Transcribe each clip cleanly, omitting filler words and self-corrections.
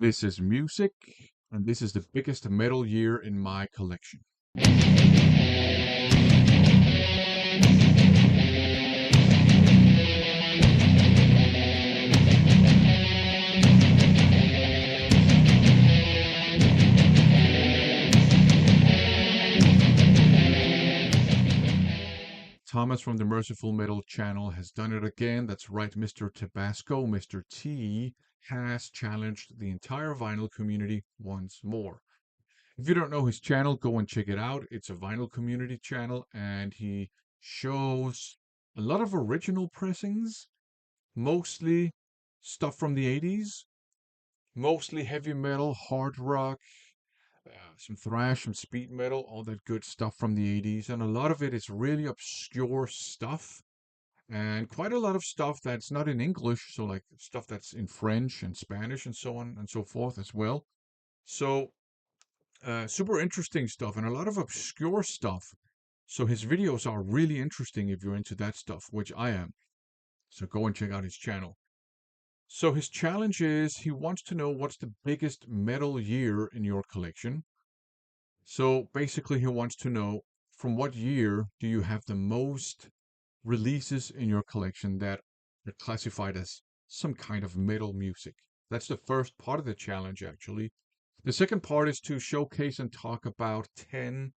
This is music, and this is the biggest metal year in my collection. Thomas from the Mercyful Metal channel has done it again. That's right, Mr. Tabasco, Mr. T, has challenged the entire vinyl community once more. If you don't know his channel, go and check it out. It's a vinyl community channel, and he shows a lot of original pressings, mostly stuff from the 80s, mostly heavy metal, hard rock, some thrash, some speed metal, all that good stuff from the 80s. And a lot of it is really obscure stuff, and quite a lot of stuff that's not in English. So, like stuff that's in French and Spanish and so on and so forth as well. So, super interesting stuff and a lot of obscure stuff. So, his videos are really interesting if you're into that stuff, which I am. So, go and check out his channel. So, his challenge is he wants to know what's the biggest metal year in your collection. So basically, he wants to know from what year do you have the most releases in your collection that are classified as some kind of metal music. That's the first part of the challenge, actually. The second part is to showcase and talk about 10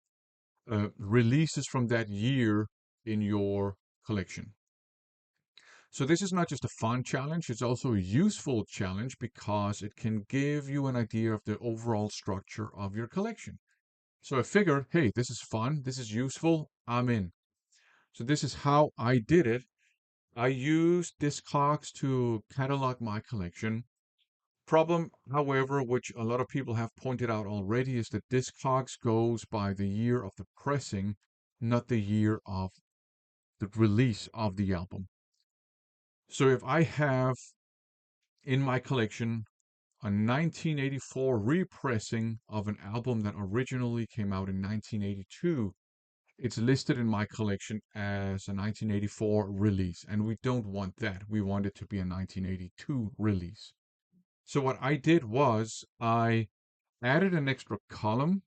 releases from that year in your collection. So this is not just a fun challenge, it's also a useful challenge because it can give you an idea of the overall structure of your collection. So I figured, hey, this is fun, this is useful, I'm in. So this is how I did it. I used Discogs to catalog my collection. Problem, however, which a lot of people have pointed out already, is that Discogs goes by the year of the pressing, not the year of the release of the album. So if I have in my collection a 1984 repressing of an album that originally came out in 1982, it's listed in my collection as a 1984 release, and we don't want that. We want it to be a 1982 release. So what I did was I added an extra column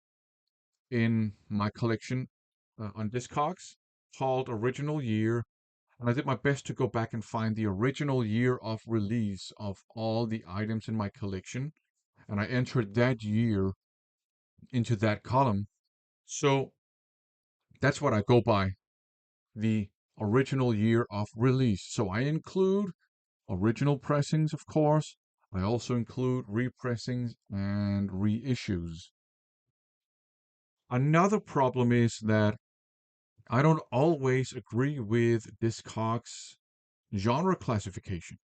in my collection on Discogs called Original Year, and I did my best to go back and find the original year of release of all the items in my collection, and I entered that year into that column. So that's what I go by, the original year of release. So I include original pressings, of course. I also include repressings and reissues. Another problem is that I don't always agree with Discogs' genre classification.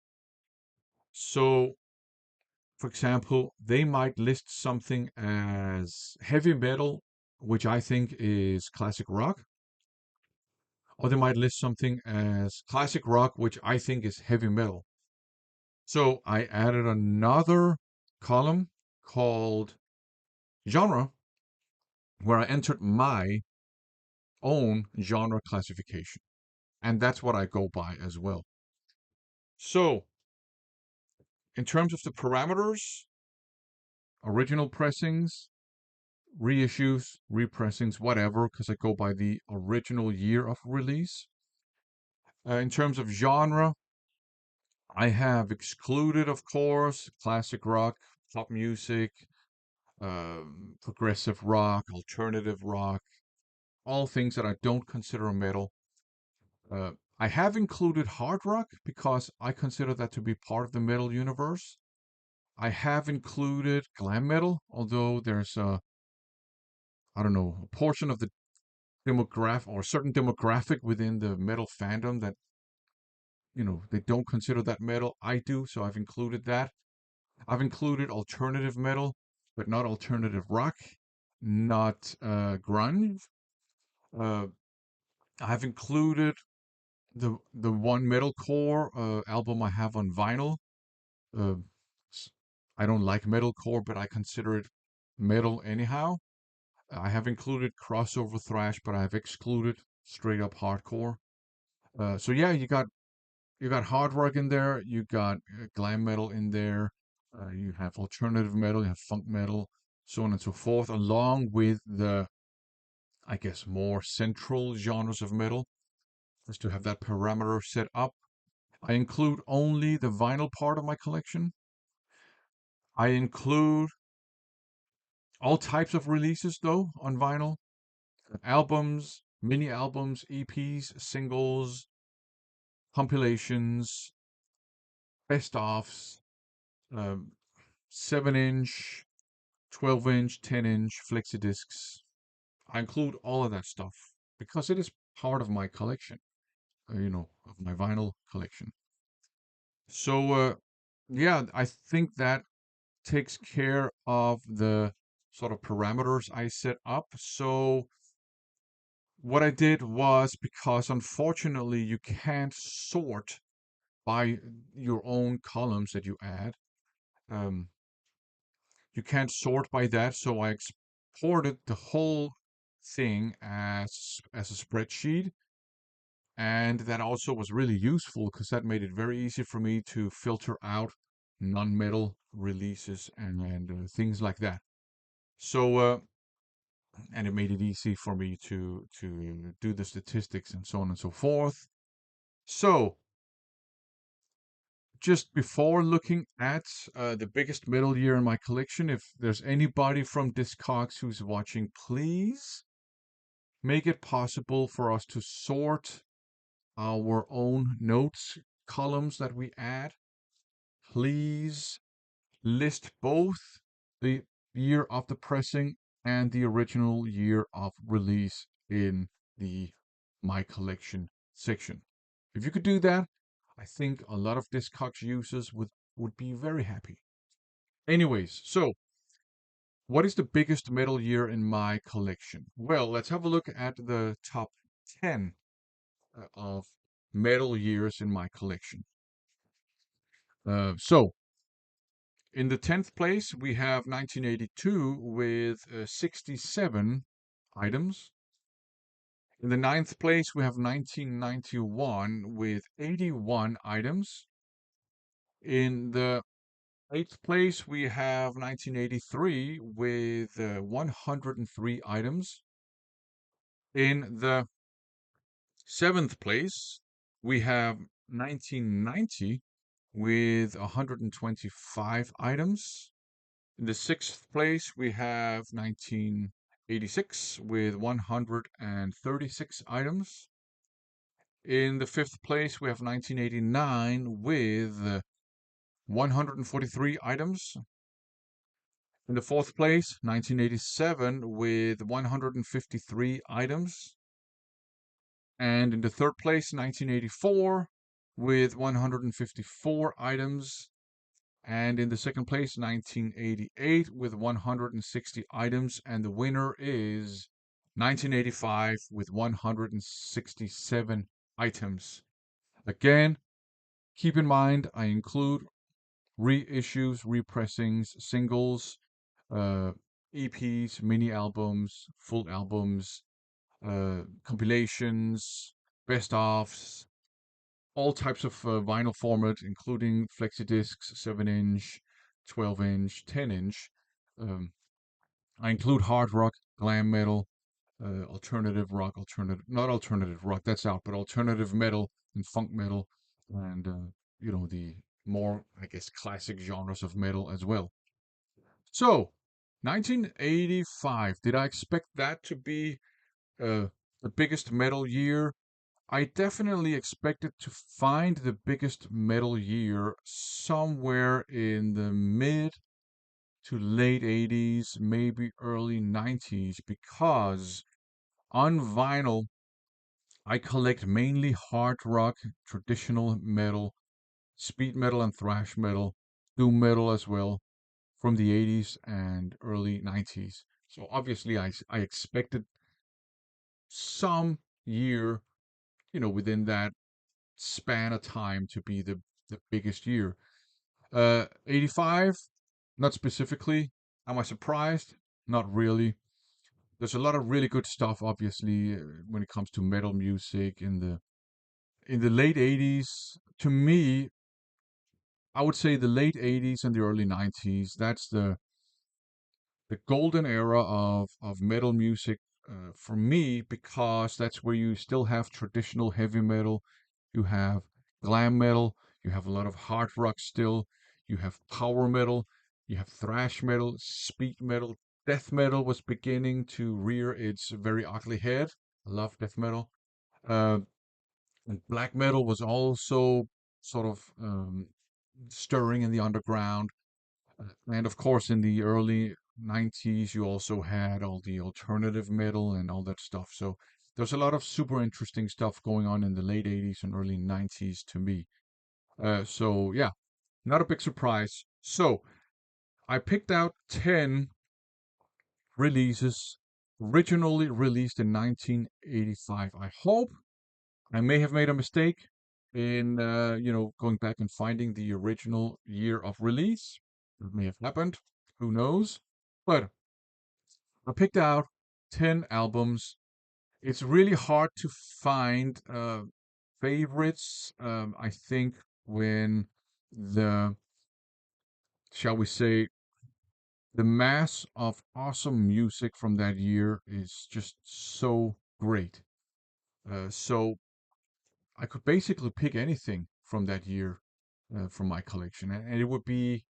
So, for example, they might list something as heavy metal, which I think is classic rock, or they might list something as classic rock, which I think is heavy metal. So I added another column called genre, where I entered my own genre classification. And that's what I go by as well. So, in terms of the parameters, original pressings, reissues, repressings, whatever, because I go by the original year of release. In terms of genre, I have excluded, of course, classic rock, pop music, progressive rock, alternative rock, all things that I don't consider metal. I have included hard rock because I consider that to be part of the metal universe. I have included glam metal, although there's I don't know, a portion of the demographic or a certain demographic within the metal fandom that, they don't consider that metal. I do, so I've included that. I've included alternative metal, but not alternative rock, not grunge. Uh, I've included the one metalcore album I have on vinyl. Uh, I don't like metalcore, but I consider it metal anyhow. I have included crossover thrash, but I have excluded straight up hardcore. So yeah, you got hard rock in there, you got glam metal in there. You have alternative metal, you have funk metal, so on and so forth, along with the, I guess, more central genres of metal, just to have that parameter set up. I include only the vinyl part of my collection. I include all types of releases, though, on vinyl: albums, mini albums, EPs, singles, compilations, best offs, um, 7-inch, 12-inch, 10-inch flexi discs. I include all of that stuff because it is part of my collection, of my vinyl collection. So, yeah, I think that takes care of the sort of parameters I set up. So, what I did was, because unfortunately you can't sort by your own columns that you add, um, you can't sort by that. So I exported the whole thing as a spreadsheet, and that also was really useful because that made it very easy for me to filter out non-metal releases and things like that. So and it made it easy for me to do the statistics and so on and so forth. So just before looking at the biggest metal year in my collection, if there's anybody from Discogs who's watching, please make it possible for us to sort our own notes columns that we add. Please list both the year of the pressing and the original year of release in the My Collection section. If you could do that, I think a lot of Discogs users would be very happy. Anyways, so what is the biggest metal year in my collection? Well, let's have a look at the top 10 of metal years in my collection. So, in the 10th place, we have 1982 with 67 items. In the 9th place, we have 1991 with 81 items. In the 8th place, we have 1983 with 103 items. In the 7th place, we have 1990 with 125 items. In the 6th place, we have 1986 with 136 items. In the 5th place, we have 1989 with 143 items. In the 4th place, 1987 with 153 items. And in the 3rd place, 1984 with 154 items. And in the 2nd place, 1988 with 160 items. And the winner is 1985 with 167 items. Again, keep in mind, I include reissues, repressings, singles, EPs, mini albums, full albums, compilations, best ofs, all types of vinyl format, including flexi discs, 7-inch, 12-inch, 10-inch. Um, I include hard rock, glam metal, alternative rock, not alternative rock, that's out, but alternative metal and funk metal, and the more, I guess, classic genres of metal as well. So, 1985. Did I expect that to be the biggest metal year? I definitely expected to find the biggest metal year somewhere in the mid to late 80s, maybe early 90s, because on vinyl, I collect mainly hard rock, traditional metal, speed metal, and thrash metal, doom metal as well, from the 80s and early 90s. So obviously, I expected some year, within that span of time to be the biggest year. 85, not specifically. Am I surprised? Not really. There's a lot of really good stuff, obviously, when it comes to metal music in the late 80s. To me, I would say the late 80s and the early 90s. That's the golden era of metal music for me, because that's where you still have traditional heavy metal, you have glam metal, you have a lot of hard rock still, you have power metal, you have thrash metal, speed metal, death metal was beginning to rear its very ugly head. I love death metal. Uh, and black metal was also sort of stirring in the underground. And of course, in the early 90s, you also had all the alternative metal and all that stuff. So there's a lot of super interesting stuff going on in the late 80s and early 90s to me. So yeah, not a big surprise. So I picked out 10 releases originally released in 1985. I hope I may have made a mistake in, going back and finding the original year of release. It may have happened. Who knows? But I picked out 10 albums. It's really hard to find favorites. I think when the, shall we say, the mass of awesome music from that year is just so great. So I could basically pick anything from that year from my collection, and it would be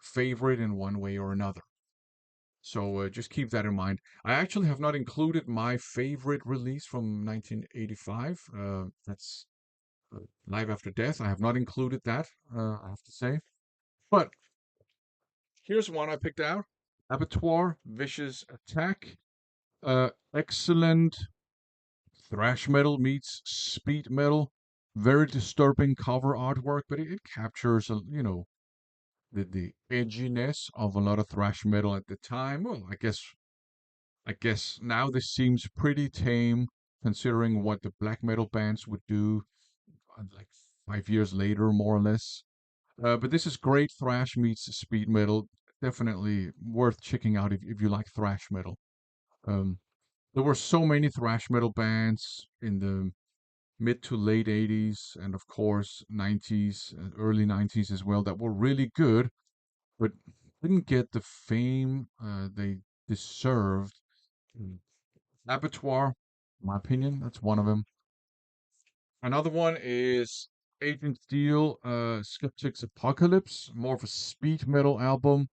favorite in one way or another. So just keep that in mind. I actually have not included my favorite release from 1985. That's Live After Death. I have not included that, I have to say. But here's one I picked out. Abattoir, Vicious Attack. Excellent thrash metal meets speed metal. Very disturbing cover artwork, but it captures, the edginess of a lot of thrash metal at the time. Well, I guess now this seems pretty tame considering what the black metal bands would do like 5 years later, more or less. But this is great thrash meets speed metal. Definitely worth checking out if you like thrash metal. Um, there were so many thrash metal bands in the mid to late 80s and of course 90s, early 90s as well, that were really good but didn't get the fame they deserved. Mm. Abattoir, in my opinion, that's one of them. Another one is Agent Steel, Skeptic's Apocalypse, more of a speed metal album.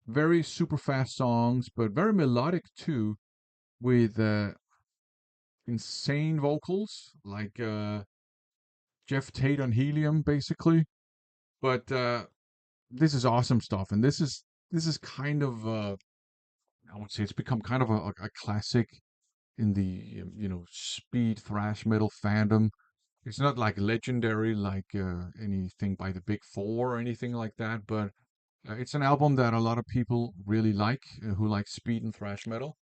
Very super fast songs, but very melodic too, with insane vocals like Jeff Tate on Helium, basically. But this is awesome stuff, and this is kind of I would say it's become kind of a classic in the speed thrash metal fandom. It's not like legendary like anything by the Big Four or anything like that, but it's an album that a lot of people really like who like speed and thrash metal,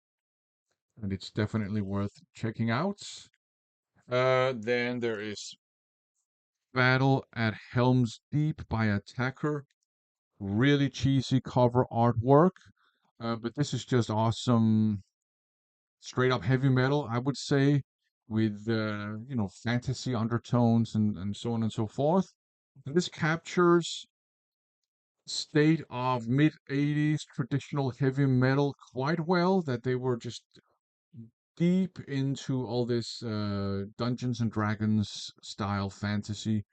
and it's definitely worth checking out. Then there is Battle at Helm's Deep by Attacker. Really cheesy cover artwork, but this is just awesome, straight up heavy metal, I would say, with fantasy undertones and so on and so forth. And this captures state of mid 80s traditional heavy metal quite well, that they were just deep into all this Dungeons and Dragons style fantasy,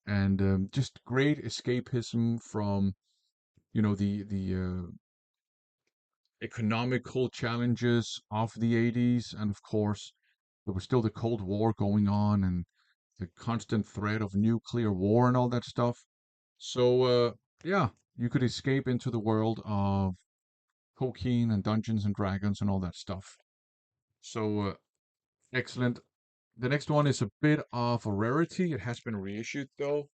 and just great escapism from the economical challenges of the 80s. And of course, there was still the Cold War going on and the constant threat of nuclear war and all that stuff. So, yeah, you could escape into the world of Tolkien and Dungeons and Dragons and all that stuff. So, excellent. The next one is a bit of a rarity. It has been reissued though.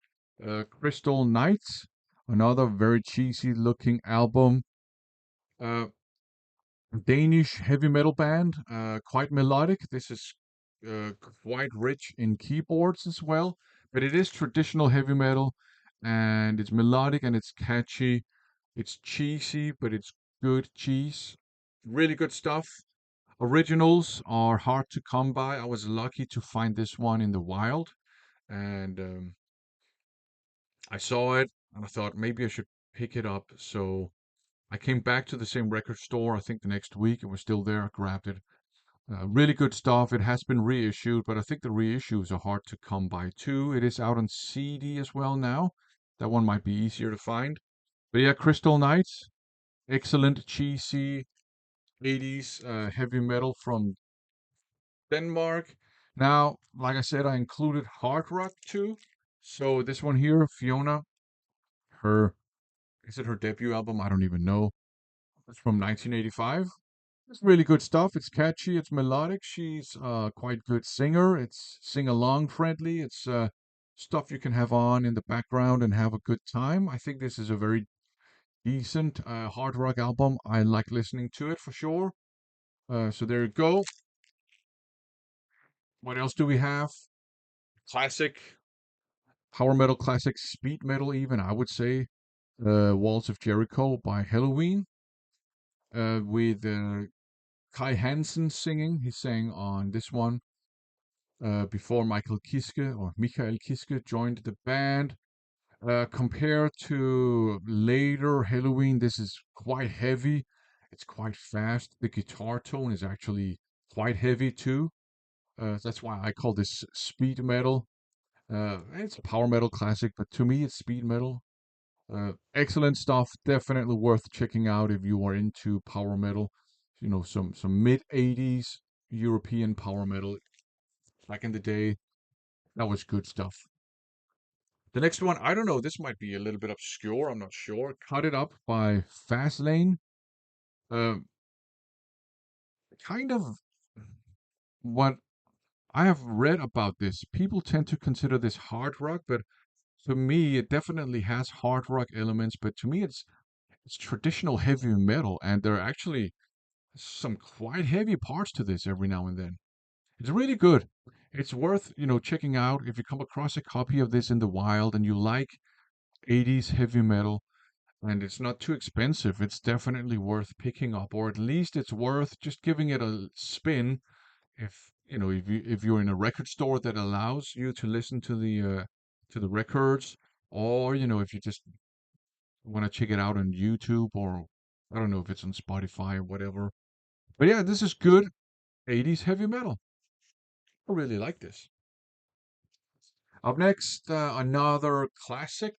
Crystal Knights, another very cheesy looking album. Uh, Danish heavy metal band, quite melodic. This is uh, quite rich in keyboards as well, but it is traditional heavy metal, and it's melodic and it's catchy. It's cheesy, but it's good cheese. Really good stuff. Originals are hard to come by. I was lucky to find this one in the wild, and I saw it and I thought maybe I should pick it up. So I came back to the same record store. I think the next week it was still there. I grabbed it. Really good stuff. It has been reissued, but I think the reissues are hard to come by too. It is out on CD as well now. That one might be easier to find. But yeah, Crystal Knights, excellent cheesy 80s heavy metal from Denmark. Now, like I said, I included hard rock too. So this one here, Fiona, her is it her debut album? I don't even know. It's from 1985. It's really good stuff. It's catchy. It's melodic. She's quite good singer. It's sing along friendly. It's stuff you can have on in the background and have a good time. I think this is a very decent hard rock album. I like listening to it for sure. So there you go. What else do we have? Classic power metal, classic speed metal. Even I would say Walls of Jericho by Halloween with Kai Hansen singing. He sang on this one before Michael Kiske joined the band. Compared to later Halloween, this is quite heavy. It's quite fast. The guitar tone is actually quite heavy too. That's why I call this speed metal. It's a power metal classic, but to me, it's speed metal. Excellent stuff. Definitely worth checking out if you are into power metal. You know, some mid '80s European power metal back in the day. That was good stuff. The next one, I don't know, this might be a little bit obscure, I'm not sure. Cut It Up by Fastlane. Um, kind of what I have read about this, people tend to consider this hard rock, but to me, it definitely has hard rock elements. But to me, it's traditional heavy metal, and there are actually some quite heavy parts to this every now and then. It's really good. It's worth, checking out if you come across a copy of this in the wild and you like 80s heavy metal and it's not too expensive. It's definitely worth picking up, or at least it's worth just giving it a spin. If you're in a record store that allows you to listen to the records, or if you just want to check it out on YouTube, or I don't know if it's on Spotify or whatever. But yeah, this is good 80s heavy metal. I really like this. Up next, another classic,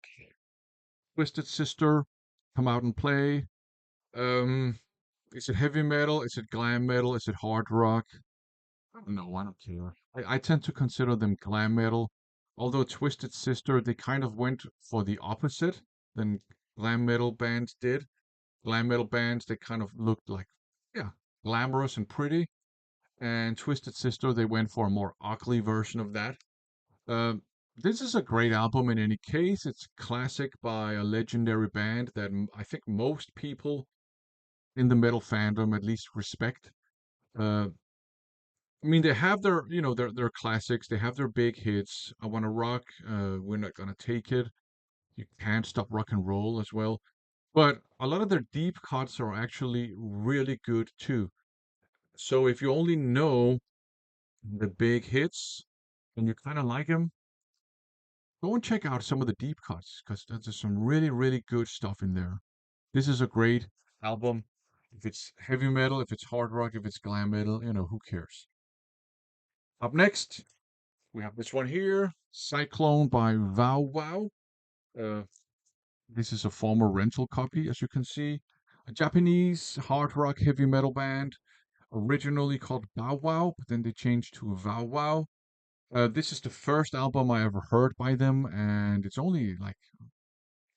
Twisted Sister, Come Out and Play. Um, is it heavy metal? Is it glam metal? Is it hard rock? I don't know. I don't care. I tend to consider them glam metal. Although Twisted Sister, they kind of went for the opposite than glam metal bands did. Glam metal bands, they kind of looked like, yeah, glamorous and pretty. And Twisted Sister, they went for a more ugly version of that. Um, this is a great album in any case. It's classic by a legendary band that I think most people in the metal fandom at least respect. Uh, I mean, they have their classics. They have their big hits. I Want to Rock. We're Not Gonna Take It. You Can't Stop Rock and Roll as well. But a lot of their deep cuts are actually really good too. So if you only know the big hits and you kind of like them, go and check out some of the deep cuts because there's some really, really good stuff in there. This is a great album. If it's heavy metal, if it's hard rock, if it's glam metal, who cares? Up next, we have this one here, Cyclone by Vow Wow. Uh, this is a former rental copy, as you can see. A Japanese hard rock heavy metal band, originally called Bow Wow, but then they changed to Vow Wow. This is the first album I ever heard by them, and it's only like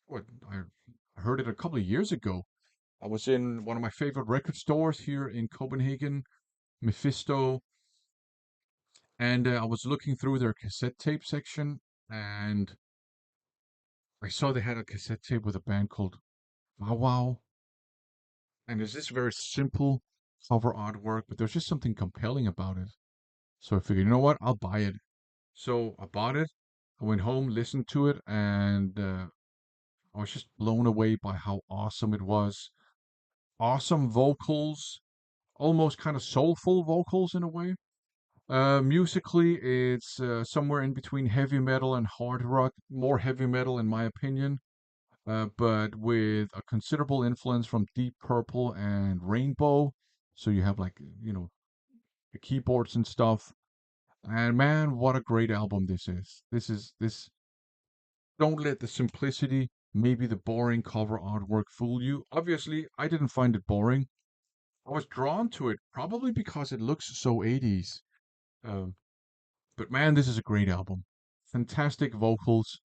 what I heard it a couple of years ago. I was in one of my favorite record stores here in Copenhagen, Mephisto, and I was looking through their cassette tape section, and I saw they had a cassette tape with a band called Wow Wow, and it's this very simple cover artwork, but there's just something compelling about it. So I figured, you know what, I'll buy it. So I bought it. I went home, listened to it, and I was just blown away by how awesome it was. Awesome vocals, almost kind of soulful vocals in a way. Musically, it's somewhere in between heavy metal and hard rock, more heavy metal in my opinion, but with a considerable influence from Deep Purple and Rainbow. So you have like, the keyboards and stuff. And man, what a great album this is. This don't let the simplicity, maybe the boring cover artwork fool you. Obviously, I didn't find it boring. I was drawn to it probably because it looks so 80s. Um, but man, this is a great album. Fantastic vocals,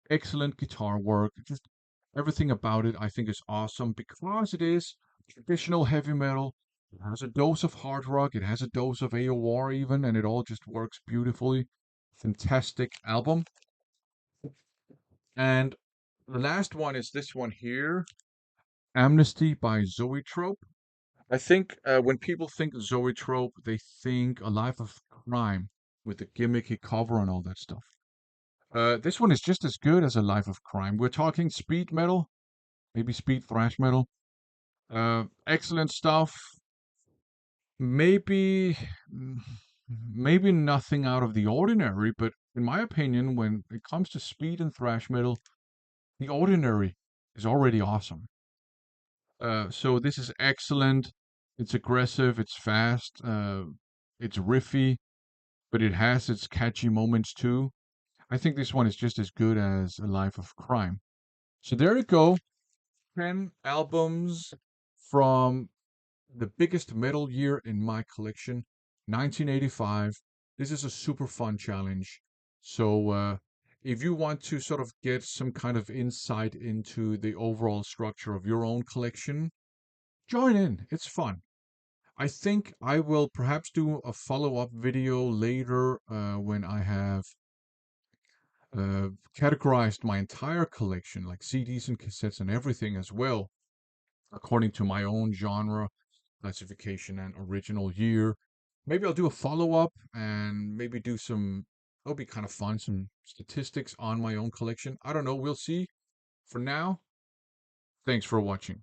excellent guitar work, just everything about it I think is awesome because it is traditional heavy metal. It has a dose of hard rock, it has a dose of AOR even, and it all just works beautifully. Fantastic album. And the last one is this one here, Amnesty by Zoetrope. I think when people think Zoetrope, they think A Life of Crime with the gimmicky cover and all that stuff. This one is just as good as A Life of Crime. We're talking speed metal, maybe speed thrash metal. Excellent stuff. Maybe, mm, maybe nothing out of the ordinary, but in my opinion, when it comes to speed and thrash metal, the ordinary is already awesome. So this is excellent. It's aggressive. It's fast. It's riffy, but it has its catchy moments too. I think this one is just as good as A Life of Crime. So there you go. 10 albums from the biggest metal year in my collection, 1985. This is a super fun challenge. So, if you want to sort of get some kind of insight into the overall structure of your own collection, join in. It's fun. I think I will perhaps do a follow-up video later when I have uh, categorized my entire collection, like CDs and cassettes and everything as well, according to my own genre, classification, and original year. Maybe I'll do a follow up and maybe do some, that'll be kind of fun, some statistics on my own collection. I don't know. We'll see. For now, thanks for watching.